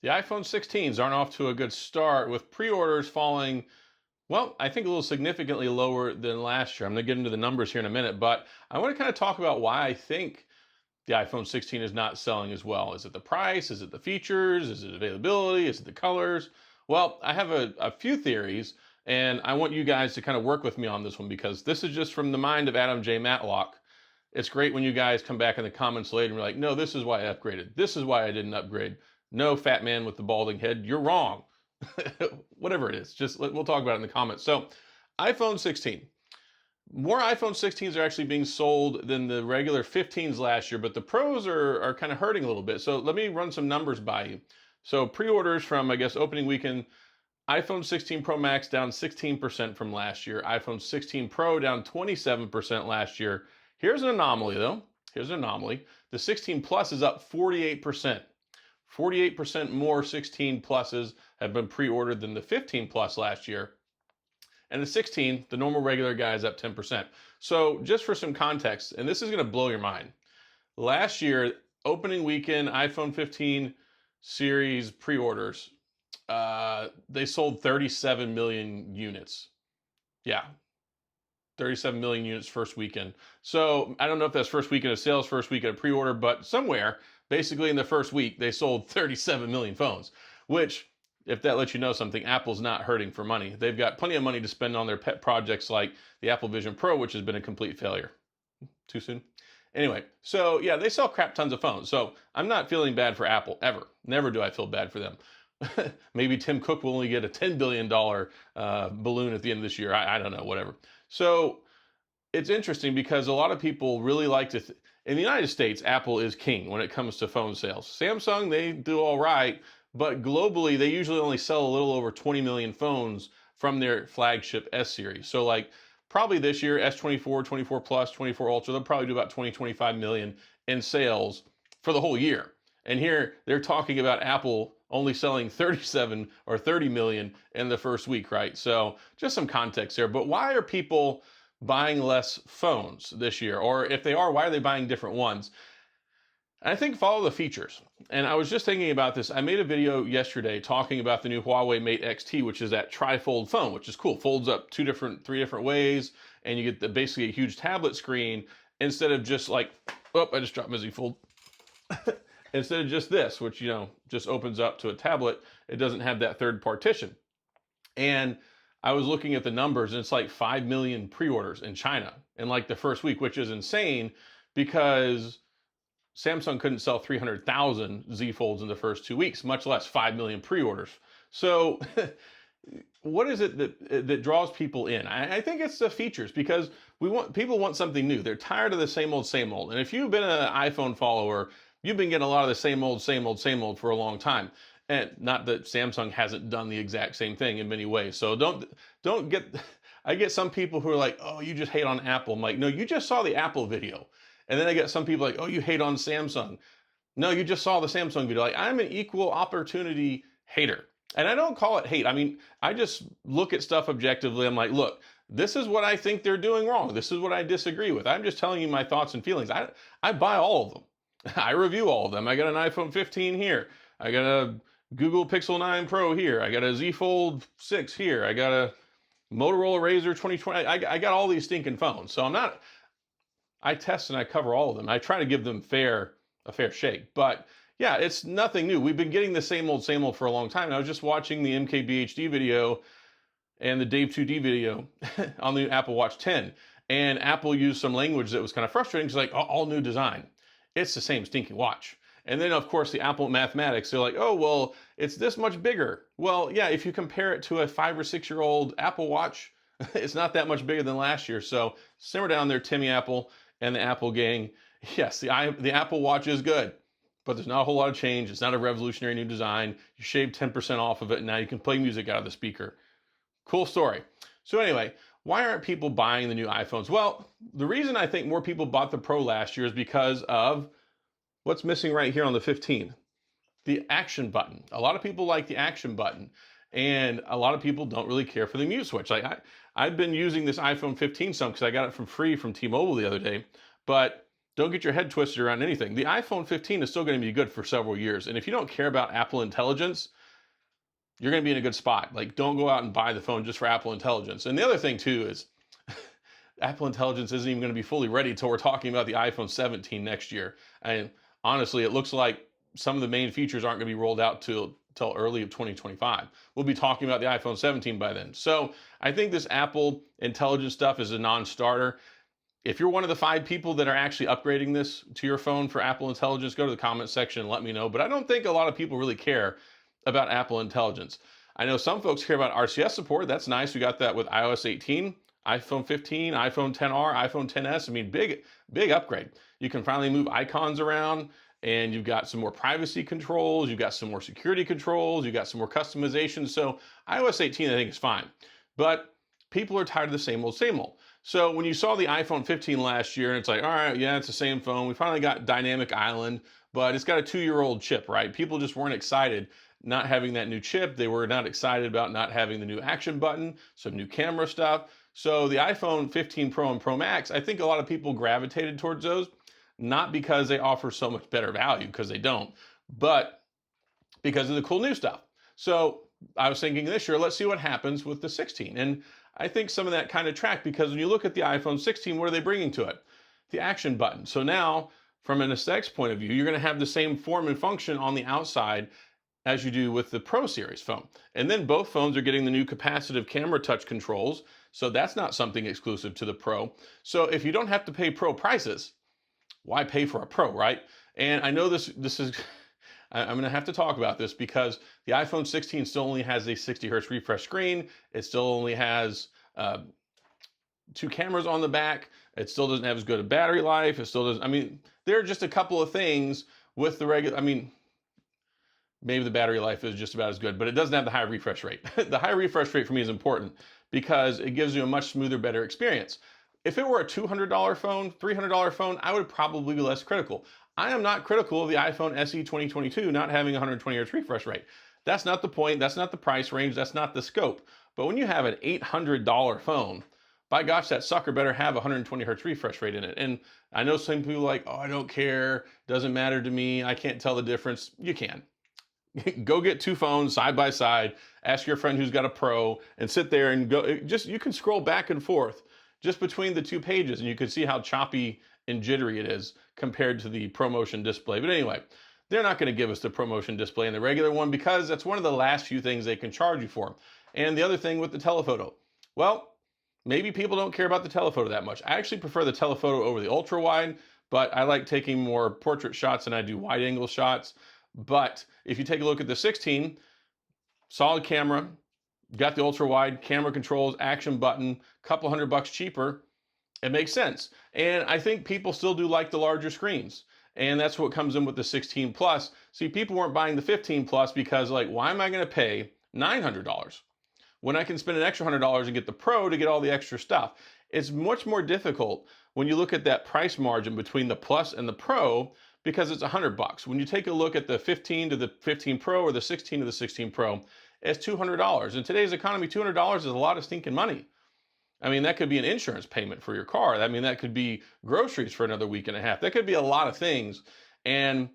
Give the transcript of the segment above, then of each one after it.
The iPhone 16s aren't off to a good start with pre-orders falling, well, I think a little significantly lower than last year. I'm going to get into the numbers here in a minute, but I want to kind of talk about why I think the iPhone 16 is not selling as well. Is it the price? Is it the features? Is it availability? Is it the colors? Well, I have a few theories, and I want you guys to kind of work with me on this one because this is just from the mind of Adam J. Matlock. It's great when you guys come back in the comments later and be like, no, this is why I upgraded. This is why I didn't upgrade. No, fat man with the balding head, you're wrong. Whatever it is, we'll talk about it in the comments. So, iPhone 16. More iPhone 16s are actually being sold than the regular 15s last year, but the Pros are kind of hurting a little bit. So let me run some numbers by you. So pre-orders from, I guess, opening weekend, iPhone 16 Pro Max down 16% from last year. iPhone 16 Pro down 27% last year. Here's an anomaly though. Here's an anomaly. The 16 Plus is up 48%. 48% more 16 Pluses have been pre-ordered than the 15 Plus last year. And the 16, the normal regular guy, is up 10%. So just for some context, and this is going to blow your mind. Last year, opening weekend, iPhone 15 series pre-orders, they sold 37 million units. Yeah, 37 million units first weekend. So I don't know if that's first weekend of sales, first weekend of pre-order, but somewhere, basically in the first week, they sold 37 million phones, which, if that lets you know something, Apple's not hurting for money. They've got plenty of money to spend on their pet projects like the Apple Vision Pro, which has been a complete failure. Too soon? Anyway, so yeah, they sell crap tons of phones. So I'm not feeling bad for Apple, ever. Never do I feel bad for them. Maybe Tim Cook will only get a $10 billion balloon at the end of this year. I don't know, whatever. So it's interesting because a lot of people really like to, in the United States, Apple is king when it comes to phone sales. Samsung, they do all right, but globally, they usually only sell a little over 20 million phones from their flagship S series. So like probably this year, S24, 24 Plus, 24 Ultra, they'll probably do about 20, 25 million in sales for the whole year. And here they're talking about Apple only selling 37 or 30 million in the first week, right? So just some context there. But why are people buying less phones this year? Or if they are, why are they buying different ones? I think follow the features. And I was just thinking about this. I made a video yesterday talking about the new Huawei Mate XT, which is that tri-fold phone, which is cool. Folds up three different ways, and you get basically a huge tablet screen instead of just like, oh, I just dropped my Z Fold. Instead of just this, which, you know, just opens up to a tablet, it doesn't have that third partition. And I was looking at the numbers, and it's like 5 million pre-orders in China in like the first week, which is insane because Samsung couldn't sell 300,000 Z Folds in the first 2 weeks, much less 5 million pre-orders. So what is it that draws people in? I think it's the features because people want something new. They're tired of the same old, same old. And if you've been an iPhone follower, you've been getting a lot of the same old for a long time. And not that Samsung hasn't done the exact same thing in many ways. So don't get, I get some people who are like, oh, you just hate on Apple. I'm like, no, you just saw the Apple video. And then I get some people like, oh, you hate on Samsung. No, you just saw the Samsung video. Like, I'm an equal opportunity hater. And I don't call it hate. I mean, I just look at stuff objectively. I'm like, look, this is what I think they're doing wrong. This is what I disagree with. I'm just telling you my thoughts and feelings. I buy all of them. I review all of them. I got an iPhone 15 here. I got a Google Pixel 9 Pro here. I got a Z Fold 6 here. I got a Motorola Razr 2020. I got all these stinking phones. So I test and I cover all of them. I try to give them a fair shake. But yeah, it's nothing new. We've been getting the same old for a long time. And I was just watching the MKBHD video and the Dave 2D video on the Apple Watch 10. And Apple used some language that was kind of frustrating. It's like, all new design. It's the same stinking watch. And then, of course, the Apple mathematics, they're like, oh, well, it's this much bigger. Well, yeah, if you compare it to a 5 or 6 year old Apple Watch, it's not that much bigger than last year. So simmer down there, Timmy Apple and the Apple gang. Yes, the Apple Watch is good, but there's not a whole lot of change. It's not a revolutionary new design. You shave 10% off of it, and now you can play music out of the speaker. Cool story. So anyway, why aren't people buying the new iPhones? Well, the reason I think more people bought the Pro last year is because of what's missing right here on the 15. The action button. A lot of people like the action button, and a lot of people don't really care for the mute switch. Like I've been using this iPhone 15 some because I got it from free from T-Mobile the other day, but don't get your head twisted around anything. The iPhone 15 is still going to be good for several years. And if you don't care about Apple Intelligence, you're going to be in a good spot. Like, don't go out and buy the phone just for Apple Intelligence. And the other thing too is Apple Intelligence isn't even going to be fully ready till we're talking about the iPhone 17 next year. And honestly, it looks like some of the main features aren't going to be rolled out till early of 2025. We'll be talking about the iPhone 17 by then. So I think this Apple Intelligence stuff is a non-starter. If you're one of the 5 people that are actually upgrading this to your phone for Apple Intelligence, go to the comment section and let me know. But I don't think a lot of people really care about Apple Intelligence. I know some folks care about RCS support. That's nice. We got that with iOS 18, iPhone 15, iPhone 10R, iPhone 10s. I mean, big upgrade. You can finally move icons around, and you've got some more privacy controls. You've got some more security controls. You've got some more customization. So iOS 18, I think, is fine. But people are tired of the same old, same old. So when you saw the iPhone 15 last year, and it's like, all right, yeah, it's the same phone. We finally got Dynamic Island, but it's got a 2-year-old chip, right? People just weren't excited not having that new chip. They were not excited about not having the new action button, some new camera stuff. So the iPhone 15 Pro and Pro Max, I think a lot of people gravitated towards those, not because they offer so much better value, because they don't, but because of the cool new stuff. So I was thinking this year, let's see what happens with the 16. And I think some of that kind of tracked, because when you look at the iPhone 16, what are they bringing to it? The action button. So now, from an aesthetics point of view, you're going to have the same form and function on the outside as you do with the Pro Series phone. And then both phones are getting the new capacitive camera touch controls. So that's not something exclusive to the Pro. So if you don't have to pay Pro prices, why pay for a Pro, right? And I know this is, I'm going to have to talk about this, because the iPhone 16 still only has a 60 hertz refresh screen. It still only has 2 cameras on the back. It still doesn't have as good a battery life. It still doesn't, I mean, there are just a couple of things with the regular, I mean, maybe the battery life is just about as good, but it doesn't have the high refresh rate. The high refresh rate for me is important because it gives you a much smoother, better experience. If it were a $200 phone, $300 phone, I would probably be less critical. I am not critical of the iPhone SE 2022 not having 120 hertz refresh rate. That's not the point. That's not the price range. That's not the scope. But when you have an $800 phone, by gosh, that sucker better have 120 hertz refresh rate in it. And I know some people are like, oh, I don't care. Doesn't matter to me. I can't tell the difference. You can. Go get 2 phones side by side, ask your friend who's got a Pro, and sit there and go, you can scroll back and forth just between the 2 pages, and you can see how choppy and jittery it is compared to the ProMotion display. But anyway, they're not going to give us the ProMotion display in the regular one, because that's one of the last few things they can charge you for. And the other thing with the telephoto, well, maybe people don't care about the telephoto that much. I actually prefer the telephoto over the ultra wide, but I like taking more portrait shots than I do wide angle shots. But if you take a look at the 16, solid camera, got the ultra wide, camera controls, action button, couple $100 cheaper, it makes sense. And I think people still do like the larger screens. And that's what comes in with the 16 Plus. See, people weren't buying the 15 Plus because, like, why am I going to pay $900 when I can spend an extra $100 and get the Pro to get all the extra stuff? It's much more difficult when you look at that price margin between the Plus and the Pro, because it's $100. When you take a look at the 15 to the 15 Pro or the 16 to the 16 Pro, it's $200. In today's economy, $200 is a lot of stinking money. I mean, that could be an insurance payment for your car. I mean, that could be groceries for another week and a half. That could be a lot of things. And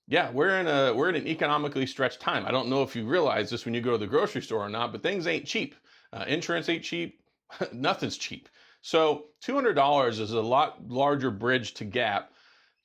yeah, we're in an economically stretched time. I don't know if you realize this when you go to the grocery store or not, but things ain't cheap. Insurance ain't cheap. Nothing's cheap. So $200 is a lot larger bridge to gap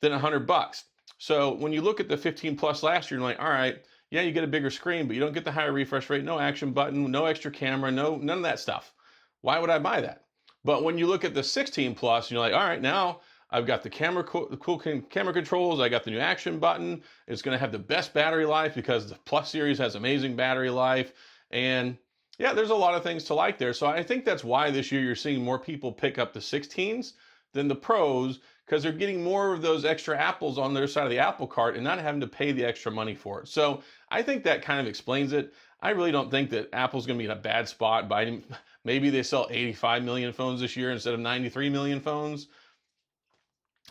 than $100. So when you look at the 15 Plus last year, you're like, all right, yeah, you get a bigger screen, but you don't get the higher refresh rate, no action button, no extra camera, none of that stuff. Why would I buy that? But when you look at the 16 Plus, you're like, all right, now I've got the cool camera controls. I got the new action button. It's going to have the best battery life because the Plus series has amazing battery life. And yeah, there's a lot of things to like there. So I think that's why this year you're seeing more people pick up the 16s than the Pros, because they're getting more of those extra apples on their side of the apple cart and not having to pay the extra money for it. So I think that kind of explains it. I really don't think that Apple's going to be in a bad spot by maybe they sell 85 million phones this year instead of 93 million phones.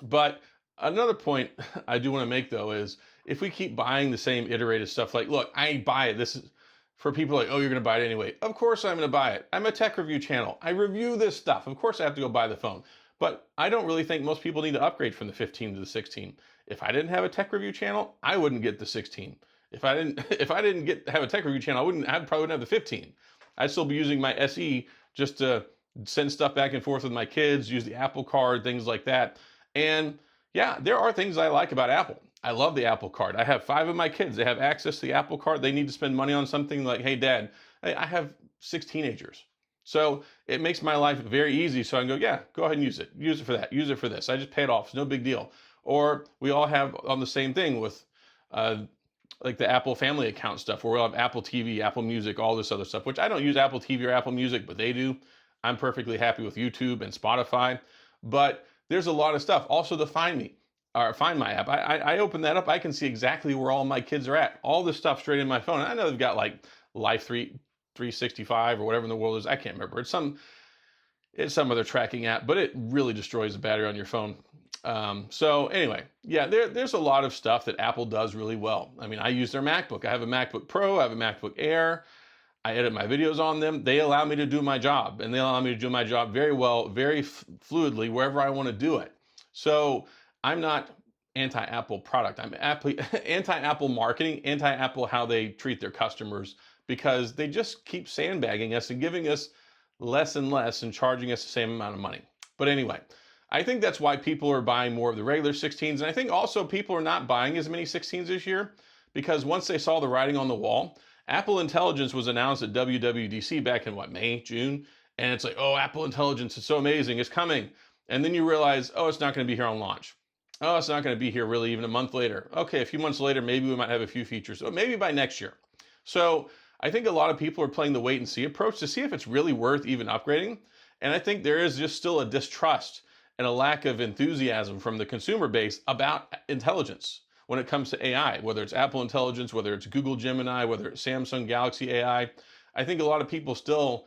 But another point I do want to make, though, is if we keep buying the same iterative stuff, like, look, I buy it. This is for people like, oh, you're going to buy it anyway. Of course I'm going to buy it. I'm a tech review channel. I review this stuff. Of course I have to go buy the phone. But I don't really think most people need to upgrade from the 15 to the 16. If I didn't have a tech review channel, I wouldn't get the 16. If I didn't if I didn't have a tech review channel, I probably wouldn't have the 15. I'd still be using my SE just to send stuff back and forth with my kids, use the Apple Card, things like that. And yeah, there are things I like about Apple. I love the Apple Card. I have 5 of my kids. They have access to the Apple Card. They need to spend money on something like, hey, Dad, I have 6 teenagers. So it makes my life very easy. So I can go, yeah, go ahead and use it. Use it for that. Use it for this. I just pay it off. It's no big deal. Or we all have on the same thing with like the Apple family account stuff, where we'll have Apple TV, Apple Music, all this other stuff, which I don't use Apple TV or Apple Music, but they do. I'm perfectly happy with YouTube and Spotify. But there's a lot of stuff. Also the Find Me, or Find My app. I open that up. I can see exactly where all my kids are at. All this stuff straight in my phone. I know they've got like Life 365 or whatever in the world is. I can't remember. It's some other tracking app, but it really destroys the battery on your phone. So anyway, yeah, there's a lot of stuff that Apple does really well. I mean, I use their MacBook. I have a MacBook Pro. I have a MacBook Air. I edit my videos on them. They allow me to do my job, and they allow me to do my job very well, very fluidly, wherever I want to do it. So I'm not anti-Apple product. I'm anti-Apple marketing, anti-Apple how they treat their customers, because they just keep sandbagging us and giving us less and less and charging us the same amount of money. But anyway, I think that's why people are buying more of the regular 16s. And I think also people are not buying as many 16s this year, because once they saw the writing on the wall, Apple Intelligence was announced at WWDC back in what, May, June? And it's like, oh, Apple Intelligence is so amazing, it's coming. And then you realize, oh, it's not going to be here on launch. Oh, it's not going to be here really even a month later. Okay, a few months later, maybe we might have a few features, or maybe by next year. So I think a lot of people are playing the wait and see approach to see if it's really worth even upgrading. And I think there is just still a distrust and a lack of enthusiasm from the consumer base about intelligence when it comes to AI, whether it's Apple Intelligence, whether it's Google Gemini, whether it's Samsung Galaxy AI. I think a lot of people still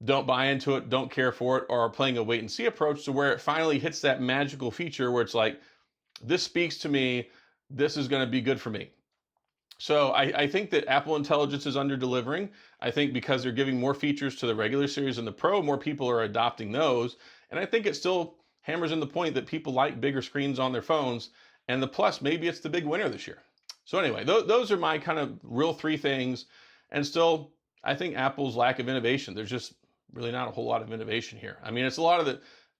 don't buy into it, don't care for it, or are playing a wait and see approach to where it finally hits that magical feature where it's like, this speaks to me, this is going to be good for me. So I think that Apple Intelligence is under delivering. I think because they're giving more features to the regular series and the Pro, more people are adopting those. And I think it still hammers in the point that people like bigger screens on their phones. And the Plus, maybe it's the big winner this year. So anyway, those are my kind of real 3 things. And still, I think Apple's lack of innovation. There's just really not a whole lot of innovation here. I mean, it's a lot of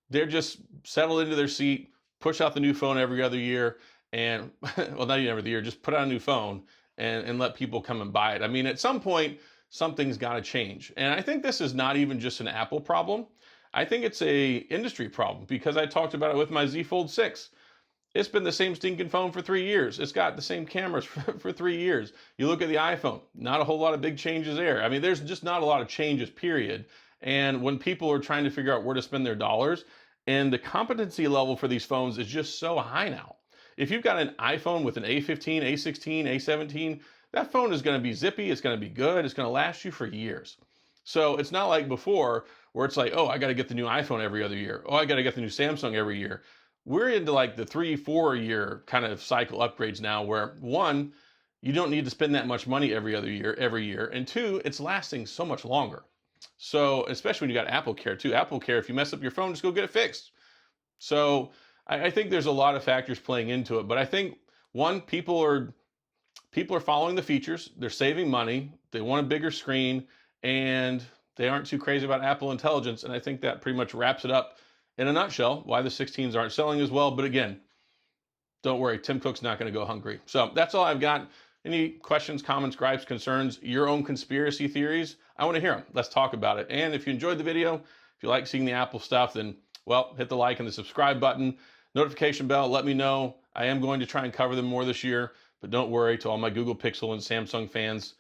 they're just settled into their seat, push out the new phone every other year, and, well, not even every year, just put out a new phone and let people come and buy it. I mean, at some point, something's got to change. And I think this is not even just an Apple problem. I think it's a industry problem, because I talked about it with my Z Fold 6. It's been the same stinking phone for 3 years. It's got the same cameras for 3 years. You look at the iPhone, not a whole lot of big changes there. I mean, there's just not a lot of changes, period. And when people are trying to figure out where to spend their dollars, and the competency level for these phones is just so high now. If you've got an iPhone with an A15, A16, A17, that phone is going to be zippy, it's going to be good, it's going to last you for years. So it's not like before where it's like, oh, I got to get the new iPhone every other year. Oh, I got to get the new Samsung every year. We're into like the 3-4 year kind of cycle upgrades now, where 1, you don't need to spend that much money every year. And 2, it's lasting so much longer. So especially when you got Apple Care too. Apple Care, if you mess up your phone, just go get it fixed. So I think there's a lot of factors playing into it, but I think 1, people are following the features, they're saving money, they want a bigger screen, and they aren't too crazy about Apple Intelligence. And I think that pretty much wraps it up in a nutshell, why the 16s aren't selling as well. But again, don't worry, Tim Cook's not going to go hungry. So that's all I've got. Any questions, comments, gripes, concerns, your own conspiracy theories? I want to hear them. Let's talk about it. And if you enjoyed the video, if you like seeing the Apple stuff, then, well, hit the like and the subscribe button, notification bell, let me know. I am going to try and cover them more this year, but don't worry, to all my Google Pixel and Samsung fans,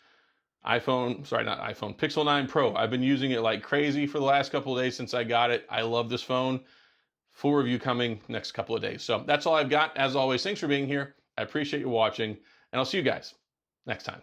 Pixel 9 Pro. I've been using it like crazy for the last couple of days since I got it. I love this phone. Full review coming next couple of days. So that's all I've got. As always, thanks for being here. I appreciate you watching, and I'll see you guys next time.